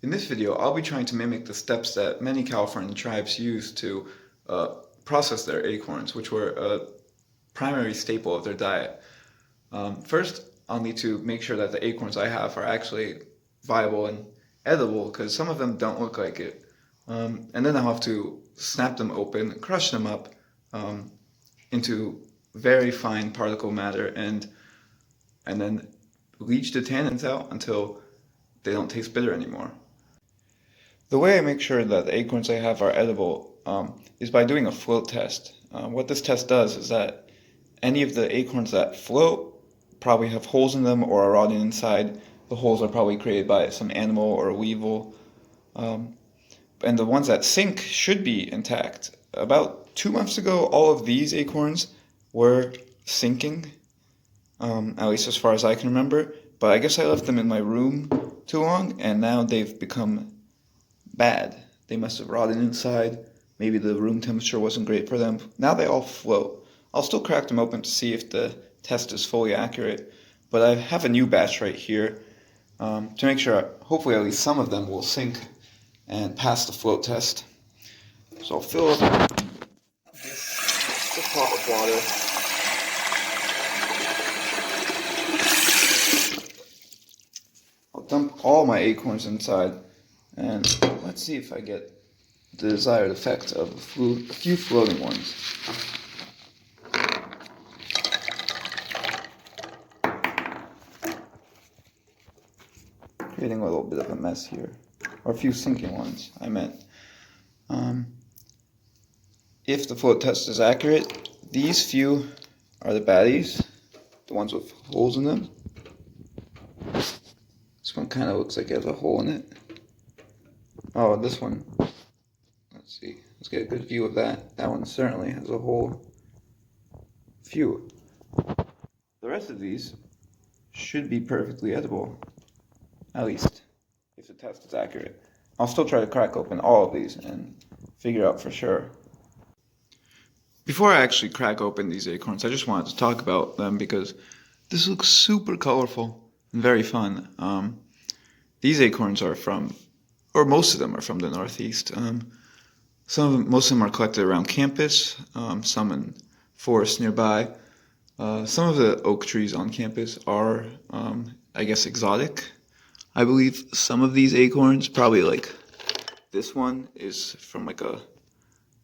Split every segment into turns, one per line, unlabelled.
In this video, I'll be trying to mimic the steps that many Californian tribes use to process their acorns, which were a primary staple of their diet. First, I'll need to make sure that the acorns I have are actually viable and edible, because some of them don't look like it. And then I'll have to snap them open, crush them up into very fine particle matter, and then leach the tannins out until they don't taste bitter anymore. The way I make sure that the acorns I have are edible is by doing a float test. What this test does is that any of the acorns that float probably have holes in them or are rotting inside. The holes are probably created by some animal or a weevil. And the ones that sink should be intact. About 2 months ago, all of these acorns were sinking, at least as far as I can remember. But I guess I left them in my room too long, and now they've become bad. They must have rotted inside. Maybe the room temperature wasn't great for them. Now they all float. I'll still crack them open to see if the test is fully accurate, but I have a new batch right here to make sure hopefully at least some of them will sink and pass the float test. So I'll fill up this pot with water. I'll dump all my acorns inside, and let's see if I get the desired effect of a few floating ones. Creating a little bit of a mess here. Or a few sinking ones, I meant. If the float test is accurate, these few are the baddies, the ones with holes in them. This one kind of looks like it has a hole in it. Oh, this one. Let's see. Let's get a good view of that. That one certainly has a hole. Phew. The rest of these should be perfectly edible. At least, if the test is accurate. I'll still try to crack open all of these and figure out for sure. Before I actually crack open these acorns, I just wanted to talk about them because this looks super colorful and very fun. These acorns are from, or most of them are from the Northeast. Most of them are collected around campus, some in forests nearby. Some of the oak trees on campus are, I guess, exotic. I believe some of these acorns, probably like this one, is from like a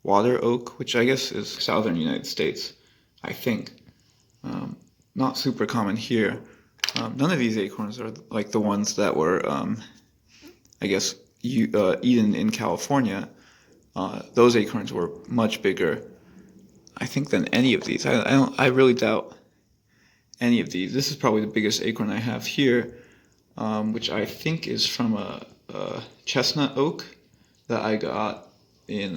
water oak, which I guess is southern United States, I think. Not super common here. None of these acorns are like the ones that were, I guess, eaten in California. Those acorns were much bigger, I think, than any of these. I really doubt any of these. This is probably the biggest acorn I have here, which I think is from a chestnut oak that I got in,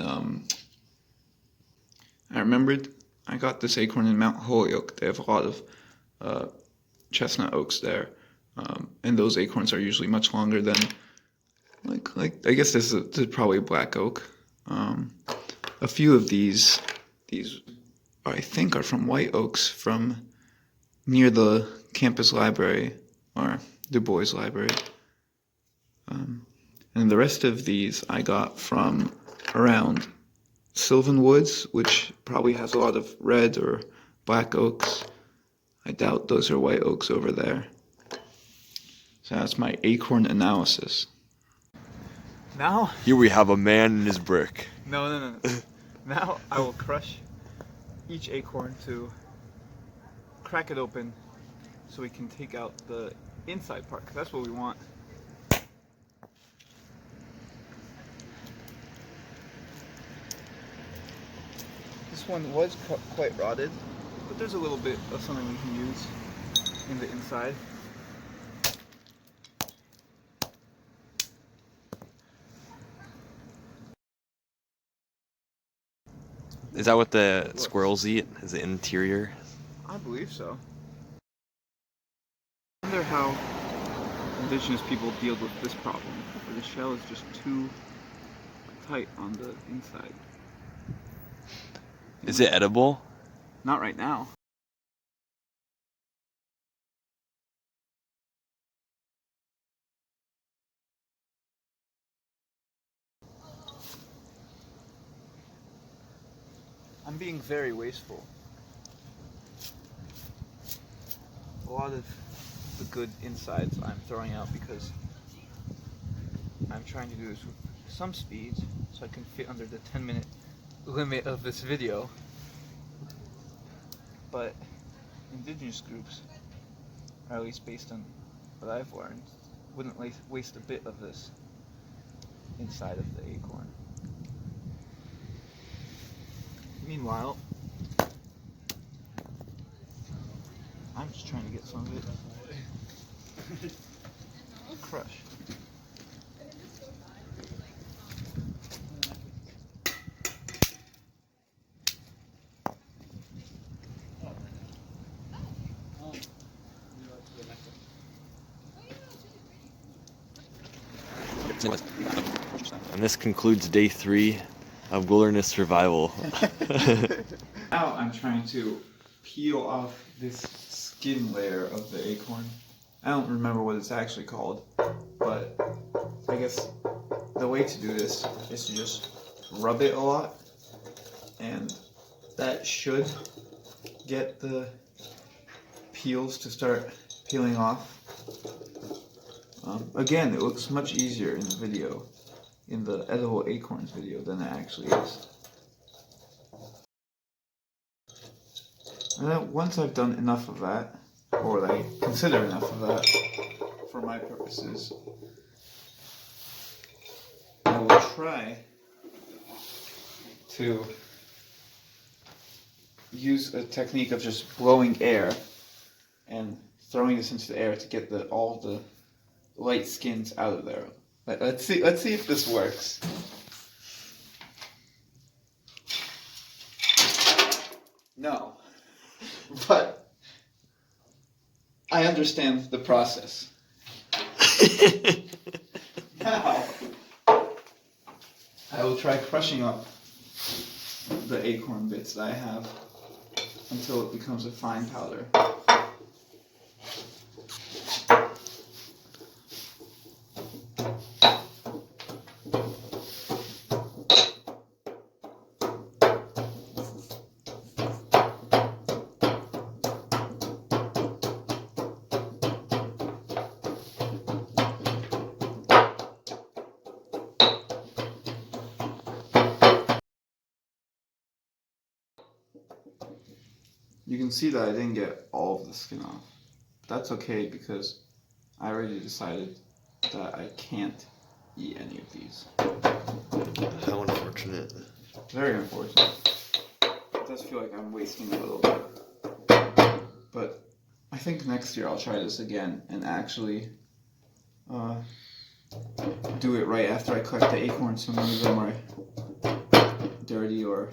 I remembered I got this acorn in Mount Holyoke. They have a lot of chestnut oaks there, and those acorns are usually much longer than, like I guess this is probably a black oak. A few of these I think are from white oaks from near the campus library, or Du Bois Library. And the rest of these I got from around Sylvan Woods, which probably has a lot of red or black oaks. I doubt those are white oaks over there. So that's my acorn analysis. Now,
here we have a man and his brick.
No. Now I will crush each acorn to crack it open so we can take out the inside part, because that's what we want. This one was quite rotted, but there's a little bit of something we can use in the inside.
Is that what the squirrels eat? Is the interior?
I believe so. I wonder how indigenous people deal with this problem, where the shell is just too tight on the inside.
Is it edible?
Not right now. I'm being very wasteful. A lot of the good insides I'm throwing out because I'm trying to do this with some speed so I can fit under the 10-minute limit of this video. But indigenous groups, or at least based on what I've learned, wouldn't waste a bit of this inside of the acorn. Meanwhile, I'm just trying to get some of it crushed.
And this concludes day 3 of wilderness survival.
Now I'm trying to peel off this skin layer of the acorn. I don't remember what it's actually called, but I guess the way to do this is to just rub it a lot, and that should get the peels to start peeling off. Again, it looks much easier in the video, in the edible acorns video, than it actually is. And then once I've done enough of that, or what I consider enough of that for my purposes, I will try to use a technique of just blowing air and throwing this into the air to get all the light skins out of there. Let's see if this works. No. But I understand the process. Now, I will try crushing up the acorn bits that I have until it becomes a fine powder. You can see that I didn't get all of the skin off. That's okay because I already decided that I can't eat any of these.
How unfortunate.
Very unfortunate. It does feel like I'm wasting a little bit. But I think next year I'll try this again and actually do it right after I collect the acorns, so none of them are dirty or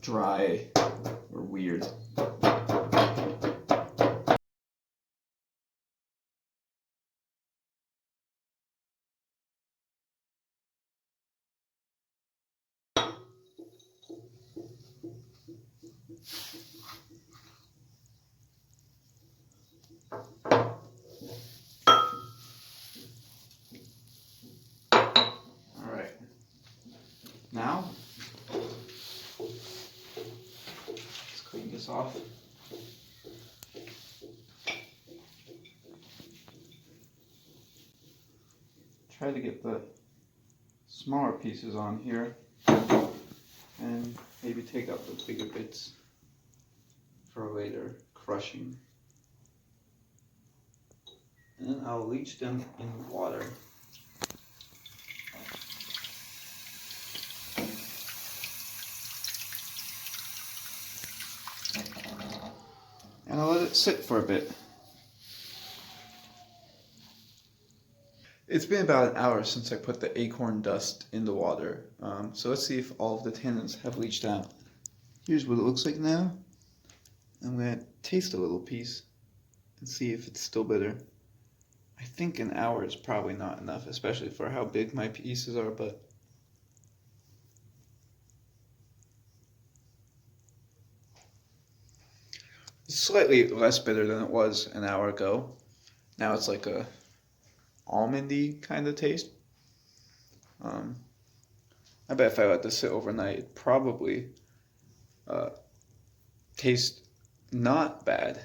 dry or weird. Alright. Now, let's clean this off. Try to get the smaller pieces on here and maybe take out the bigger bits for later crushing. And then I'll leach them in water. And I'll let it sit for a bit. It's been about an hour since I put the acorn dust in the water, so let's see if all of the tannins have leached out. Here's what it looks like now. I'm going to taste a little piece and see if it's still bitter. I think an hour is probably not enough, especially for how big my pieces are, but it's slightly less bitter than it was an hour ago. Now it's like a almondy kind of taste. I bet if I let this sit overnight, it'd probably taste not bad.